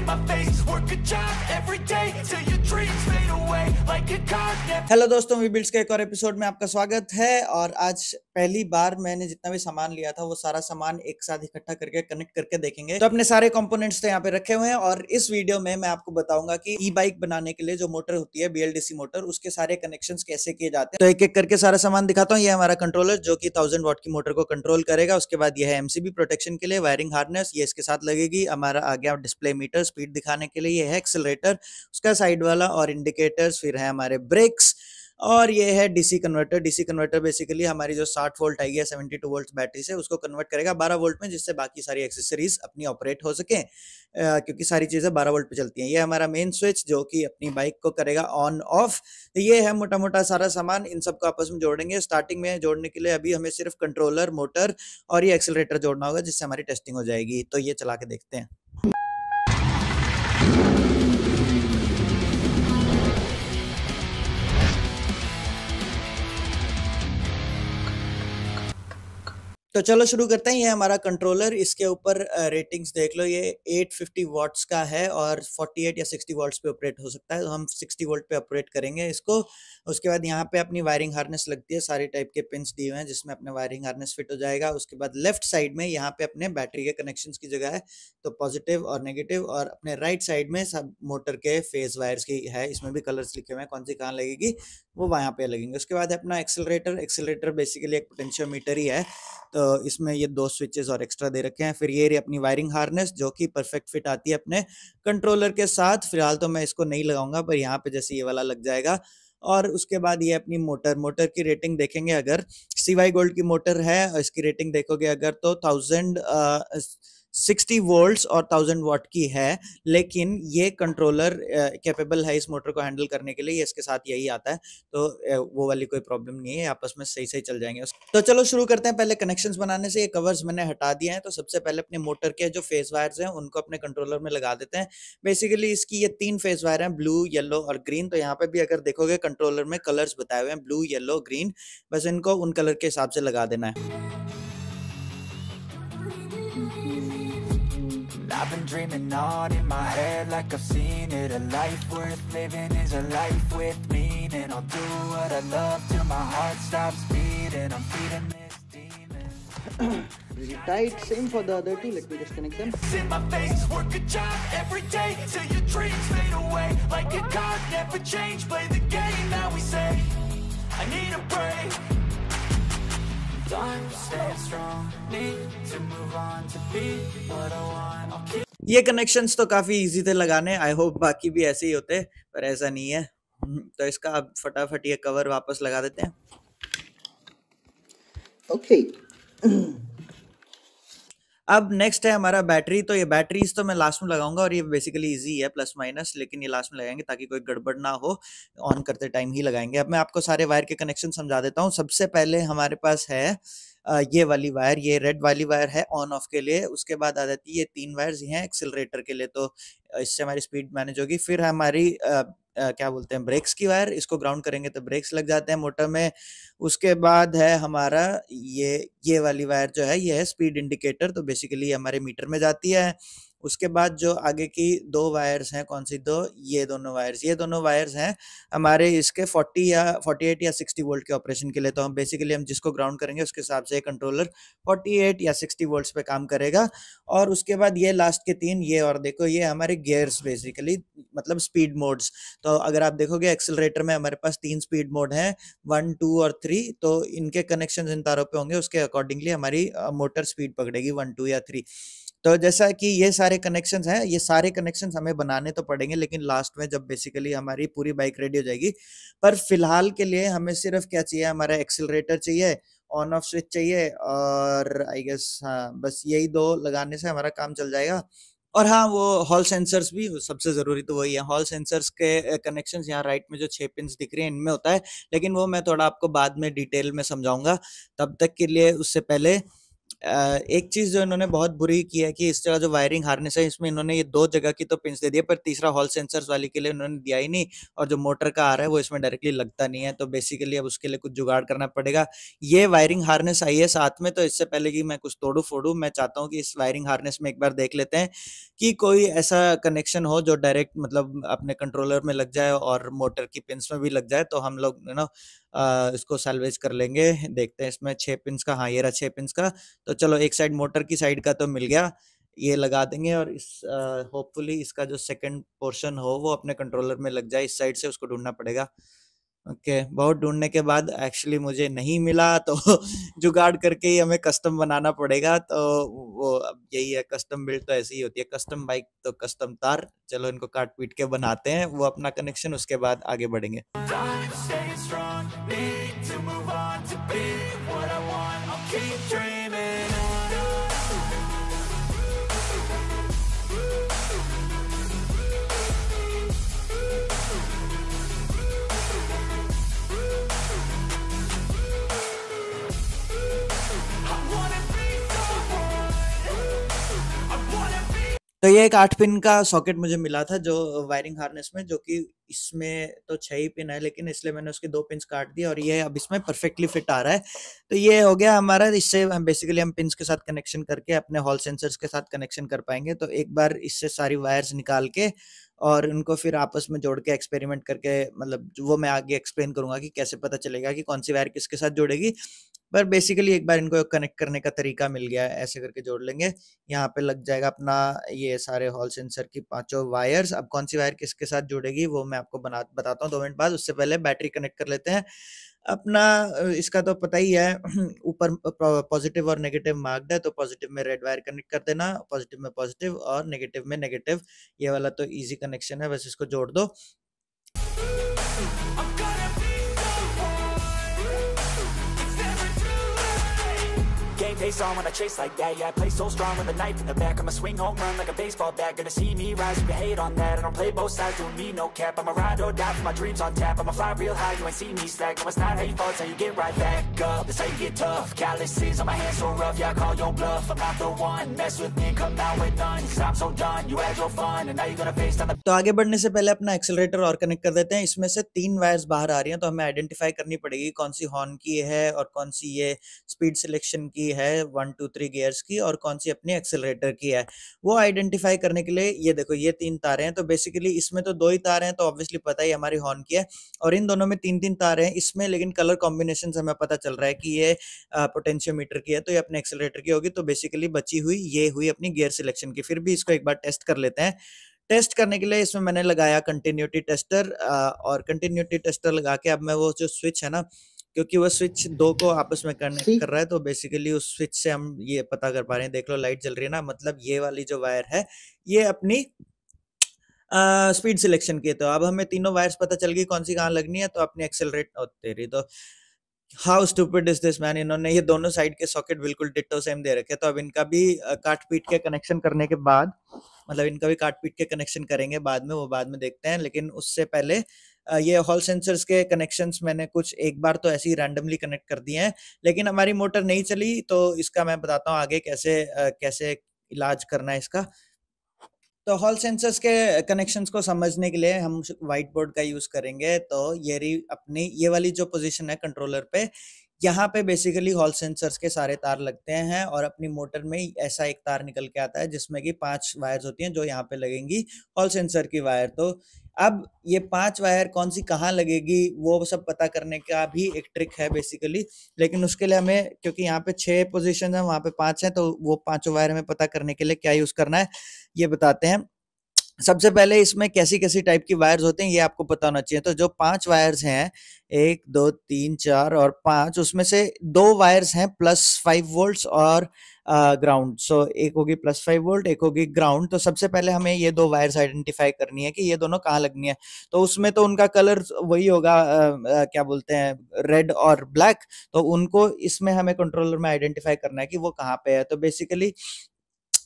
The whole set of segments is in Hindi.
in my face, work a job every day till your dreams fade away like a card never. Hello दोस्तों, वी बिल्ड्स के एक और एपिसोड में आपका स्वागत है। और आज पहली बार मैंने जितना भी सामान लिया था वो सारा सामान एक साथ इकट्ठा करके कनेक्ट करके देखेंगे। तो अपने सारे कंपोनेंट्स तो यहाँ पे रखे हुए हैं और इस वीडियो में मैं आपको बताऊंगा कि ई बाइक बनाने के लिए जो मोटर होती है BLDC मोटर, उसके सारे कनेक्शंस कैसे किए जाते हैं। तो एक एक करके सारा सामान दिखाता हूँ। ये हमारा कंट्रोलर जो कि 1000 वॉट की मोटर को कंट्रोल करेगा। उसके बाद ये है MCB प्रोटेक्शन के लिए, वायरिंग हार्नेस ये इसके साथ लगेगी। हमारा आ गया डिस्प्ले मीटर स्पीड दिखाने के लिए, ये है एक्सेलरेटर उसका साइड वाला और इंडिकेटर्स। फिर है हमारे ब्रेक्स और ये है DC converter. DC converter basically हमारी जो 60 वोल्ट आई है 72 वोल्ट बैटरी से, उसको कन्वर्ट करेगा 12 वोल्ट में, जिससे बाकी सारी एक्सेसरीज अपनी ऑपरेट हो सके, क्योंकि सारी चीजें 12 वोल्ट पे चलती हैं। ये हमारा मेन स्विच जो कि अपनी बाइक को करेगा ऑन ऑफ। तो ये है मोटा मोटा सारा सामान। इन सबको आपस में जोड़ेंगे। स्टार्टिंग में जोड़ने के लिए अभी हमें सिर्फ कंट्रोलर, मोटर और ये एक्सेलरेटर जोड़ना होगा, जिससे हमारी टेस्टिंग हो जाएगी। तो ये चला के देखते हैं। तो चलो शुरू करते हैं। ये हमारा कंट्रोलर, इसके ऊपर रेटिंग्स देख लो। ये 850 वॉट्स का है और 48 या 60 वॉट्स पे ऑपरेट हो सकता है। तो हम 60 वोल्ट पे ऑपरेट करेंगे इसको। उसके बाद यहाँ पे अपनी वायरिंग हार्नेस लगती है, सारे टाइप के पिंस दिए हुए हैं जिसमें अपने वायरिंग हार्नेस फिट हो जाएगा। उसके बाद लेफ्ट साइड में यहाँ पे अपने बैटरी के कनेक्शंस की जगह है, तो पॉजिटिव और नेगेटिव। और अपने राइट साइड में सब मोटर के फेज वायर्स की है, इसमें भी कलर्स लिखे हुए हैं, कौन सी कहाँ लगेगी वो वहाँ पे लगेंगे। उसके बाद है अपना एक्सेलरेटर। एक्सेलरेटर बेसिकली एक पोटेंशियोमीटर ही है, तो इसमें ये 2 स्विचेस और एक्स्ट्रा दे रखे हैं। फिर ये रही अपनी वायरिंग हार्नेस जो कि परफेक्ट फिट आती है अपने कंट्रोलर के साथ। फिलहाल तो मैं इसको नहीं लगाऊंगा, पर यहाँ पे जैसे ये वाला लग जाएगा। और उसके बाद ये अपनी मोटर, मोटर की रेटिंग देखेंगे। अगर CY गोल्ड की मोटर है और इसकी रेटिंग देखोगे अगर, तो 1060 वोल्ट्स और 1000 वॉट की है। लेकिन ये कंट्रोलर कैपेबल है इस मोटर को हैंडल करने के लिए, ये इसके साथ यही आता है। तो वो वाली कोई प्रॉब्लम नहीं है, आपस में सही सही चल जाएंगे। तो चलो शुरू करते हैं पहले कनेक्शंस बनाने से। ये कवर्स मैंने हटा दिए हैं। तो सबसे पहले अपने मोटर के जो फेस वायर्स हैं उनको अपने कंट्रोलर में लगा देते हैं। बेसिकली इसकी ये 3 फेस वायर हैं, ब्लू, येलो और ग्रीन। तो यहाँ पे भी अगर देखोगे कंट्रोलर में कलर्स बताए हुए हैं, ब्लू, येलो, ग्रीन। बस इनको उन कलर के हिसाब से लगा देना है। I've been dreaming on in my head like I've seen it. A life worth living is a life with meaning. I'll do what I love till my heart stops beating. I'm feeding this demon. Really tight. Same for the other two. Let me just connect them. In my face, work a job every day till your dreams fade away like a card never change. Play the game that we say. I need a break. I'm staying strong. Need to move on to be what I want. I'll keep. ये कनेक्शंस तो काफी इजी थे लगाने। आई होप बाकी भी ऐसे ही होते, पर ऐसा नहीं है। तो इसका अब फटाफट ये कवर वापस लगा देते हैं। ओके। अब नेक्स्ट है हमारा बैटरी। तो ये बैटरीज तो मैं लास्ट में लगाऊंगा और ये बेसिकली इजी है, प्लस माइनस, लेकिन ये लास्ट में लगाएंगे ताकि कोई गड़बड़ ना हो। ऑन करते टाइम ही लगाएंगे। अब मैं आपको सारे वायर के कनेक्शन समझा देता हूँ। सबसे पहले हमारे पास है ये वाली वायर, ये रेड वाली वायर है ऑन ऑफ के लिए। उसके बाद आ जाती है ये 3 वायर्स हैं एक्सेलरेटर के लिए, तो इससे हमारी स्पीड मैनेज होगी। फिर हमारी क्या बोलते हैं, ब्रेक्स की वायर, इसको ग्राउंड करेंगे तो ब्रेक्स लग जाते हैं मोटर में। उसके बाद है हमारा ये वाली वायर जो है, ये है स्पीड इंडिकेटर, तो बेसिकली हमारे मीटर में जाती है। उसके बाद जो आगे की 2 वायर्स हैं, कौन सी 2, ये दोनों वायर्स हैं हमारे इसके 48 या 60 वोल्ट के ऑपरेशन के लिए। तो हम बेसिकली हम जिसको ग्राउंड करेंगे उसके हिसाब से कंट्रोलर 48 या 60 वोल्ट्स पे काम करेगा। और उसके बाद ये लास्ट के 3, ये और देखो, ये हमारे गियर्स बेसिकली, मतलब स्पीड मोड्स। तो अगर आप देखोगे एक्सेलरेटर में हमारे पास 3 स्पीड मोड हैं, 1, 2 और 3। तो इनके कनेक्शन इन तारों पे होंगे, उसके अकॉर्डिंगली हमारी मोटर स्पीड पकड़ेगी 1, 2 या 3। तो जैसा कि ये सारे कनेक्शंस हैं, ये सारे कनेक्शंस हमें बनाने तो पड़ेंगे, लेकिन लास्ट में जब बेसिकली हमारी पूरी बाइक रेडी हो जाएगी। पर फिलहाल के लिए हमें सिर्फ क्या चाहिए, हमारा एक्सेलरेटर चाहिए, ऑन ऑफ स्विच चाहिए, और आई गेस हाँ, बस यही 2 लगाने से हमारा काम चल जाएगा। और हाँ, वो हॉल सेंसर्स भी सबसे जरूरी तो वही है। हॉल सेंसर्स के कनेक्शंस यहाँ राइट में जो 6 पिंस दिख रही हैं इनमें होता है, लेकिन वो मैं थोड़ा आपको बाद में डिटेल में समझाऊंगा। तब तक के लिए उससे पहले एक चीज़ जो इन्होंने बहुत बुरी की है कि इस जगह जो वायरिंग हार्नेस है इसमें इन्होंने ये 2 जगह की तो पिन्स दे दी है, पर तीसरा हॉल सेंसर्स वाली के लिए उन्होंने दिया ही नहीं, और जो मोटर का आ रहा है वो इसमें डायरेक्टली लगता नहीं है, तो बेसिकली अब उसके लिए कुछ जुगाड़ करना पड़ेगा। ये वायरिंग हार्नेस आई है साथ में, तो इससे पहले कि मैं कुछ तोड़ू-फोड़ूँ, मैं चाहता हूँ कि इस वायरिंग हार्नेस में एक बार देख लेते हैं कि कोई ऐसा कनेक्शन हो जो डायरेक्ट मतलब अपने कंट्रोलर में लग जाए और मोटर की पिन्स में भी लग जाए, तो हम लोग इसको सैल्वेज कर लेंगे। देखते हैं इसमें 6 पिन्स का, हाँ, ये रहा 6 पिन्स का। तो चलो एक साइड मोटर की साइड का तो मिल गया, ये लगा देंगे, और इस होपफुली इसका जो सेकंड पोर्शन हो वो अपने कंट्रोलर में लग जाए। इस साइड से उसको ढूंढना पड़ेगा। ओके, बहुत ढूंढने के बाद एक्चुअली मुझे नहीं मिला, तो जुगाड़ करके ही हमें कस्टम बनाना पड़ेगा। तो वो अब यही है, कस्टम बिल्ड तो ऐसी ही होती है, कस्टम बाइक तो कस्टम तार। चलो इनको काट पीट के बनाते हैं वो अपना कनेक्शन, उसके बाद आगे बढ़ेंगे। Staying strong, need to move on to be what I want. I'll keep dreaming. I wanna be someone. I wanna be. तो ये एक 8 पिन का सॉकेट मुझे मिला था जो वायरिंग हार्नेस में, जो कि इसमें तो 6 ही पिन है, लेकिन इसलिए मैंने उसके 2 पिन्स काट दिए और ये अब इसमें परफेक्टली फिट आ रहा है। तो ये हो गया हमारा। इससे हम बेसिकली हम पिन्स के साथ कनेक्शन करके अपने हॉल सेंसर्स के साथ कनेक्शन कर पाएंगे। तो एक बार इससे सारी वायर्स निकाल के और उनको फिर आपस में जोड़ के एक्सपेरिमेंट करके, मतलब वो मैं आगे एक्सप्लेन करूंगा कि कैसे पता चलेगा कि कौन सी वायर किसके साथ जुड़ेगी। पर बेसिकली एक बार इनको कनेक्ट करने का तरीका मिल गया है, ऐसे करके जोड़ लेंगे। यहाँ पे लग जाएगा अपना ये सारे हॉल सेंसर की 5 वायर्स। अब कौन सी वायर किसके साथ जुड़ेगी वो मैं आपको बताता हूँ 2 मिनट बाद। उससे पहले बैटरी कनेक्ट कर लेते हैं अपना। इसका तो पता ही है, ऊपर पॉजिटिव और नेगेटिव मार्क्ड है, तो पॉजिटिव में रेड वायर कनेक्ट कर देना, पॉजिटिव में पॉजिटिव और नेगेटिव में नेगेटिव। ये वाला तो इजी कनेक्शन है, बस इसको जोड़ दो। I'm gonna be someone. It's never too late. Game face on when I chase like that. Yeah, I play so strong with a knife in the back. I'ma swing home run like a baseball bat. Gonna see me rise if you hate on that. I don't play both sides, doing me no cap. I'ma ride or die for my dreams on tap. I'ma fly real high, you ain't see me slack. No, it's not how you fall, it's how you get right back up. That's how you get tough. Calluses on my hands so rough, yeah, I call your bluff. I'm not the one, mess with me, come out with none. Cause I'm so done, you had your fun, and now you're gonna face down the. तो आगे बढ़ने से पहले अपना एक्सेलरेटर और कनेक्ट कर देते हैं। इसमें से 3 वायर्स बाहर आ रही हैं, तो हमें आइडेंटिफाई करनी पड़ेगी कौन सी हॉर्न की है और कौन सी ये स्पीड सिलेक्शन की है, 1 2 3 गियर्स की, और कौन सी अपनी एक्सेलरेटर की है। वो आइडेंटिफाई करने के लिए ये देखो, ये 3 तारें हैं। तो बेसिकली इसमें तो 2 ही तार हैं, तो ऑब्वियसली पता ही हमारी हॉर्न की है, और इन दोनों में 3-3 तारें हैं इसमें, लेकिन कलर कॉम्बिनेशन से हमें पता चल रहा है कि ये पोटेंशियोमीटर की है, तो ये अपने एक्सेलरेटर की होगी। तो बेसिकली बची हुई ये हुई अपनी गियर सिलेक्शन की। फिर भी इसको एक बार टेस्ट कर लेते हैं। टेस्ट करने के लिए इसमें मैंने लगाया कंटिन्यूटी टेस्टर, और कंटिन्यूटी टेस्टर लगा के अब मैं वो जो स्विच है ना, क्योंकि वो स्विच 2 को आपस में कनेक्ट कर रहा है, तो बेसिकली उस स्विच से हम ये पता कर पा रहे हैं। देख लो लाइट जल रही है ना, मतलब ये वाली जो वायर है ये अपनी स्पीड सिलेक्शन की है। तो अब हमें तीनों वायर्स पता चल गई कौन सी कहाँ लगनी है। तो अपनी एक्सेलरेट तेरी तो how stupid is this man, इन्होंने ये दोनों साइड के सॉकेट बिल्कुल डिट्टो सेम दे रखे। तो अब इनका भी काट पीट के कनेक्शन करने के बाद, मतलब इनका भी काट पीट के कनेक्शन करेंगे बाद में, वो बाद में देखते हैं। लेकिन उससे पहले ये हॉल सेंसर्स के कनेक्शंस मैंने कुछ एक बार तो ऐसे ही रैंडमली कनेक्ट कर दिए हैं, लेकिन हमारी मोटर नहीं चली। तो इसका मैं बताता हूँ आगे कैसे कैसे इलाज करना है इसका। तो हॉल सेंसर्स के कनेक्शंस को समझने के लिए हम व्हाइट बोर्ड का यूज करेंगे। तो ये रही अपनी ये वाली जो पोजीशन है कंट्रोलर पे, यहाँ पे बेसिकली हॉल सेंसर्स के सारे तार लगते हैं, और अपनी मोटर में ऐसा एक तार निकल के आता है जिसमें कि 5 वायर्स होती हैं जो यहाँ पे लगेंगी हॉल सेंसर की वायर। तो अब ये 5 वायर कौन सी कहाँ लगेगी वो सब पता करने का भी एक ट्रिक है बेसिकली। लेकिन उसके लिए हमें, क्योंकि यहाँ पे 6 पोजीशन है, वहाँ पे 5 है, तो वो 5 वायर हमें पता करने के लिए क्या यूज करना है ये बताते हैं। सबसे पहले इसमें कैसी-कैसी टाइप की वायर्स होते हैं ये आपको पता होना चाहिए। तो जो 5 वायर्स हैं, 1, 2, 3, 4 और 5, उसमें से 2 वायर्स हैं +5 वोल्ट्स और ग्राउंड। सो एक होगी +5 वोल्ट, एक होगी ग्राउंड। तो सबसे पहले हमें ये 2 वायर्स आइडेंटिफाई करनी है कि ये दोनों कहाँ लगनी है। तो उसमें तो उनका कलर वही होगा, क्या बोलते हैं, रेड और ब्लैक। तो उनको इसमें हमें कंट्रोलर में आइडेंटिफाई करना है कि वो कहाँ पे है। तो बेसिकली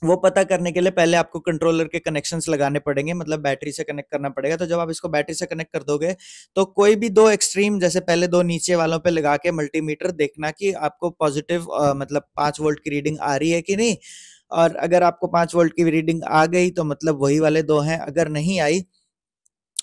वो पता करने के लिए पहले आपको कंट्रोलर के कनेक्शंस लगाने पड़ेंगे, मतलब बैटरी से कनेक्ट करना पड़ेगा। तो जब आप इसको बैटरी से कनेक्ट कर दोगे तो कोई भी दो एक्सट्रीम, जैसे पहले दो नीचे वालों पे लगा के मल्टीमीटर देखना कि आपको पॉजिटिव मतलब 5 वोल्ट की रीडिंग आ रही है कि नहीं। और अगर आपको 5 वोल्ट की रीडिंग आ गई तो मतलब वही वाले दो हैं, अगर नहीं आई।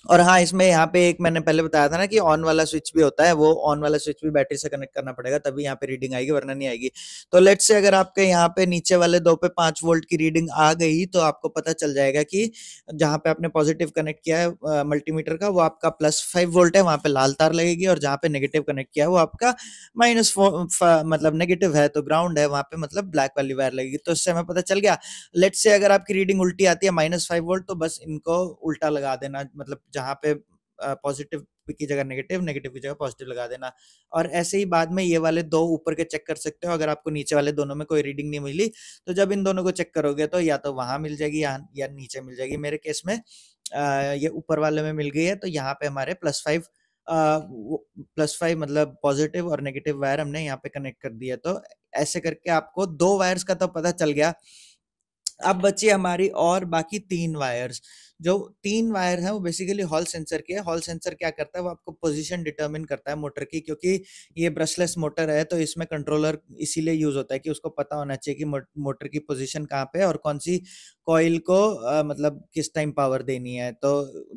और हाँ, इसमें यहाँ पे एक मैंने पहले बताया था ना कि ऑन वाला स्विच भी होता है, वो ऑन वाला स्विच भी बैटरी से कनेक्ट करना पड़ेगा, तभी यहाँ पे रीडिंग आएगी, वरना नहीं आएगी। तो लेट्स से अगर आपके यहाँ पे नीचे वाले दो पे 5 वोल्ट की रीडिंग आ गई तो आपको पता चल जाएगा कि जहाँ पे आपने पॉजिटिव कनेक्ट किया है मल्टीमीटर का, वो आपका +5 वोल्ट है, वहाँ पे लाल तार लगेगी। और जहाँ पे नेगेटिव कनेक्ट किया है वो आपका मतलब नेगेटिव है, तो ग्राउंड है, वहाँ पे मतलब ब्लैक वाली वायर लगेगी। तो इससे हमें पता चल गया। लेट्स से अगर आपकी रीडिंग उल्टी आती है -5 वोल्ट, तो बस इनको उल्टा लगा देना, मतलब जहाँ पे पॉजिटिव की जगह नेगेटिव, नेगेटिव की जगह पॉजिटिव लगा देना। और ऐसे ही बाद में ये वाले दो ऊपर के चेक कर सकते हो। अगर आपको नीचे वाले दोनों में कोई रीडिंग नहीं मिली तो जब इन दोनों को चेक करोगे तो या तो वहां मिल जाएगी या नीचे मिल जाएगी। मेरे केस में ये ऊपर वाले में मिल गई है, तो यहाँ पे हमारे +5 मतलब पॉजिटिव और नेगेटिव वायर हमने यहाँ पे कनेक्ट कर दिया। तो ऐसे करके आपको 2 वायर्स का तो पता चल गया। अब बची हमारी और बाकी 3 वायर्स। जो 3 वायर हैं वो बेसिकली हॉल सेंसर के है। हॉल सेंसर क्या करता है, वो आपको पोजीशन डिटरमिन करता है मोटर की, क्योंकि ये ब्रशलेस मोटर है तो इसमें कंट्रोलर इसीलिए यूज होता है कि उसको पता होना चाहिए कि मोटर की पोजीशन कहाँ पे है और कौन सी कॉइल को मतलब किस टाइम पावर देनी है। तो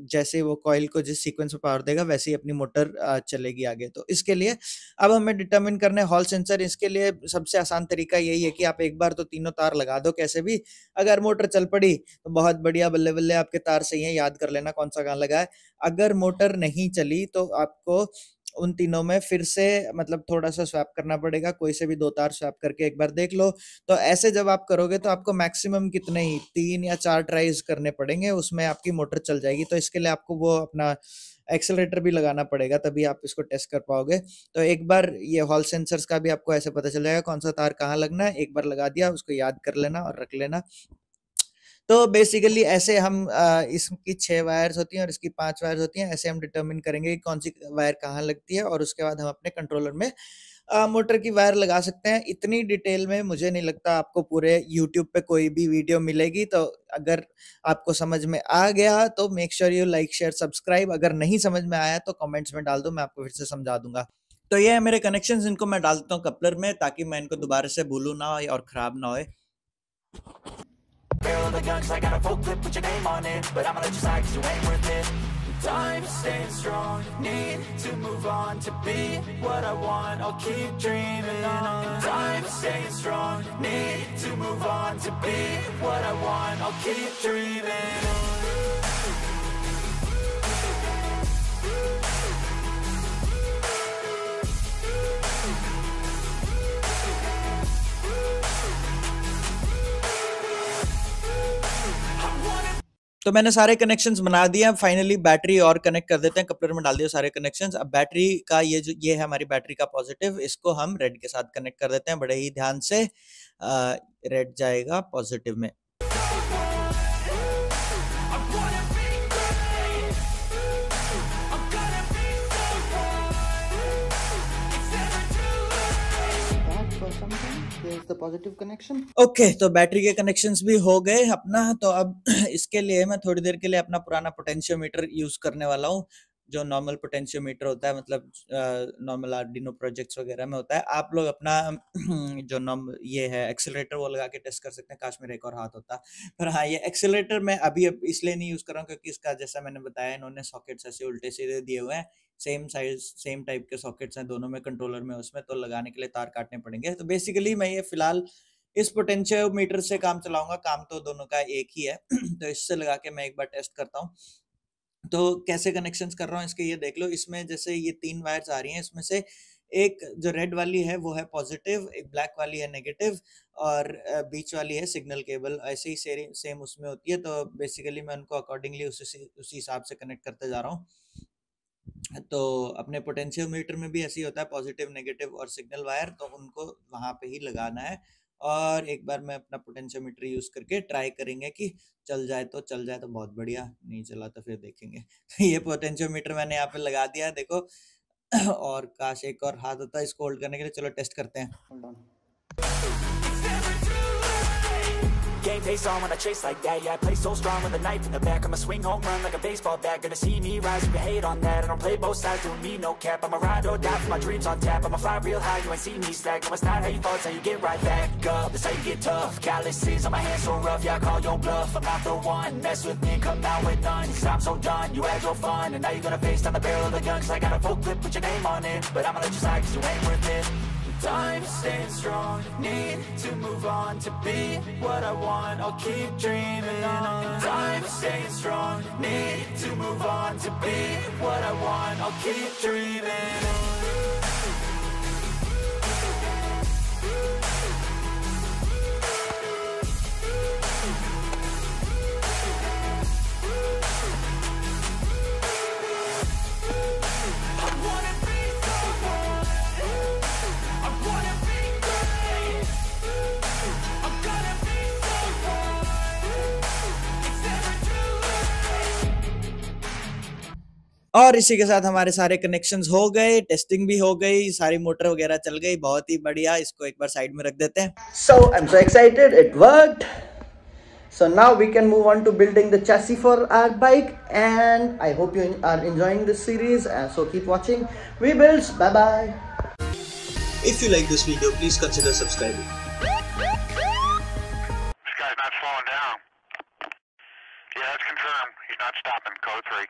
जैसे वो कॉइल को जिस सीक्वेंस में पावर देगा वैसे ही अपनी मोटर चलेगी आगे। तो इसके लिए अब हमें डिटरमिन करना है हॉल सेंसर। इसके लिए सबसे आसान तरीका यही है कि आप एक बार तो तीनों तार लगा दो कैसे भी। अगर मोटर चल पड़ी तो बहुत बढ़िया, बल्ले बल्ले आपके तार सही है, याद कर लेना कौन सा कहाँ लगा है। अगर मोटर नहीं चली तो आपको उन तीनों में फिर से मतलब थोड़ा सा स्वैप करना पड़ेगा, कोई से भी 2 तार स्वैप करके एक बार देख लो। तो ऐसे जब आप करोगे तो आपको मैक्सिमम कितने ही 3 या 4 ट्राइज करने पड़ेंगे, उसमें आपकी मोटर चल जाएगी। तो इसके लिए आपको वो अपना एक्सेलरेटर भी लगाना पड़ेगा, तभी आप इसको टेस्ट कर पाओगे। तो एक बार ये हॉल सेंसर्स का भी आपको ऐसे पता चल जाएगा कौन सा तार कहाँ लगना है, एक बार लगा दिया उसको याद कर लेना और रख लेना। तो बेसिकली ऐसे हम इसकी 6 वायर्स होती हैं और इसकी 5 वायर्स होती हैं, ऐसे हम डिटरमिन करेंगे कि कौन सी वायर कहाँ लगती है, और उसके बाद हम अपने कंट्रोलर में मोटर की वायर लगा सकते हैं। इतनी डिटेल में मुझे नहीं लगता आपको पूरे यूट्यूब पे कोई भी वीडियो मिलेगी। तो अगर आपको समझ में आ गया तो make sure you like share subscribe. अगर नहीं समझ में आया तो कमेंट्स में डाल दो, मैं आपको फिर से समझा दूंगा। तो ये है मेरे कनेक्शंस, इनको मैं डाल देता हूँ कपलर में ताकि मैं इनको दोबारा से भूलूं ना और खराब ना होए। Barrel of the gun, 'cause I got a full clip, put your name on it. But I'ma let you slide 'cause you ain't worth it. Time staying strong, need to move on to be what I want. I'll keep dreaming on. Time staying strong, need to move on to be what I want. I'll keep dreaming on. तो मैंने सारे कनेक्शंस बना दिए। अब फाइनली बैटरी और कनेक्ट कर देते हैं, कपलर में डाल दिए सारे कनेक्शंस। अब बैटरी का ये है हमारी बैटरी का पॉजिटिव, इसको हम रेड के साथ कनेक्ट कर देते हैं बड़े ही ध्यान से। रेड जाएगा पॉजिटिव में। Positive connection okay. तो बैटरी के कनेक्शंस भी हो गए अपना। तो अब इसके लिए मैं थोड़ी देर के लिए अपना पुराना पोटेंशियोमीटर यूज करने वाला हूँ, जो नॉर्मल पोटेंशियोमीटर होता है, मतलब नॉर्मल आर्डिनो प्रोजेक्ट्स वगैरह में होता है। आप लोग अपना जो ये है एक्सेलरेटर वो लगा के टेस्ट कर सकते हैं। काश मेरा एक और हाथ होता। पर हाँ, ये एक्सेलरेटर मैं अभी इसलिए नहीं यूज कर रहा हूँ क्योंकि इसका जैसा मैंने बताया इन्होंने सॉकेट्स ऐसे उल्टे सीधे दिए हुए हैं, सेम साइज सेम टाइप के सॉकेट्स हैं दोनों में, कंट्रोलर में उसमें, तो लगाने के लिए तार काटने पड़ेंगे। तो बेसिकली मैं ये फिलहाल इस पोटेंशियोमीटर से काम चलाऊंगा, काम तो दोनों का एक ही है। तो इससे लगा के मैं एक बार टेस्ट करता हूँ। तो कैसे कनेक्शंस कर रहा हूँ इसके ये देख लो। इसमें जैसे ये 3 वायर्स आ रही हैं, इसमें से एक जो रेड वाली है वो है पॉजिटिव, एक ब्लैक वाली है नेगेटिव, और बीच वाली है सिग्नल केबल। ऐसे ही सेम उसमें होती है। तो बेसिकली मैं उनको अकॉर्डिंगली उसी हिसाब से कनेक्ट करते जा रहा हूँ। तो अपने पोटेंशियोमीटर में भी ऐसे ही होता है, पॉजिटिव नेगेटिव और सिग्नल वायर, तो उनको वहां पे ही लगाना है। और एक बार मैं अपना पोटेंशियोमीटर यूज करके ट्राई करेंगे कि चल जाए तो चल जाए तो बहुत बढ़िया, नहीं चला तो फिर देखेंगे। ये पोटेंशियोमीटर मैंने यहाँ पे लगा दिया है, देखो। और काश एक और हाथ होता है इसको होल्ड करने के लिए। चलो टेस्ट करते हैं। Gave same pace on when I chase like that. Yeah, I play so strong with a knife in the back. I'ma swing home run like a baseball bat. Gonna see me rise, you can hate on that. I don't play both sides, doing me no cap. I'ma ride or die for my dreams on tap. I'ma fly real high, you ain't see me slack. No, it's not how you fall, it's how you get right back up. That's how you get tough. Calluses on my hands so rough, yeah, I call your bluff. I'm not the one, mess with me, come out with none. Cause I'm so done, you had your fun. And now you're gonna face down the barrel of the gun. Cause I got a full clip, put your name on it. But I'ma let you slide cause you ain't worth it. Time staying strong, need to move on to be what I want, I'll keep dreaming on. Time staying strong, need to move on to be what I want, I'll keep dreaming on. और इसी के साथ हमारे सारे कनेक्शंस हो गए, टेस्टिंग भी हो गई, सारी मोटर वगैरह चल गई, बहुत ही बढ़िया। इसको एक बार साइड में रख देते हैं। So I'm so excited, it worked. So now we can move on to building the chassis for our bike, and I hope you are enjoying this series. So keep watching We Builds. Bye bye. If you like this video, please consider subscribing. This guy's not slowing down. Yeah, that's confirmed. He's not stopping. Code 3.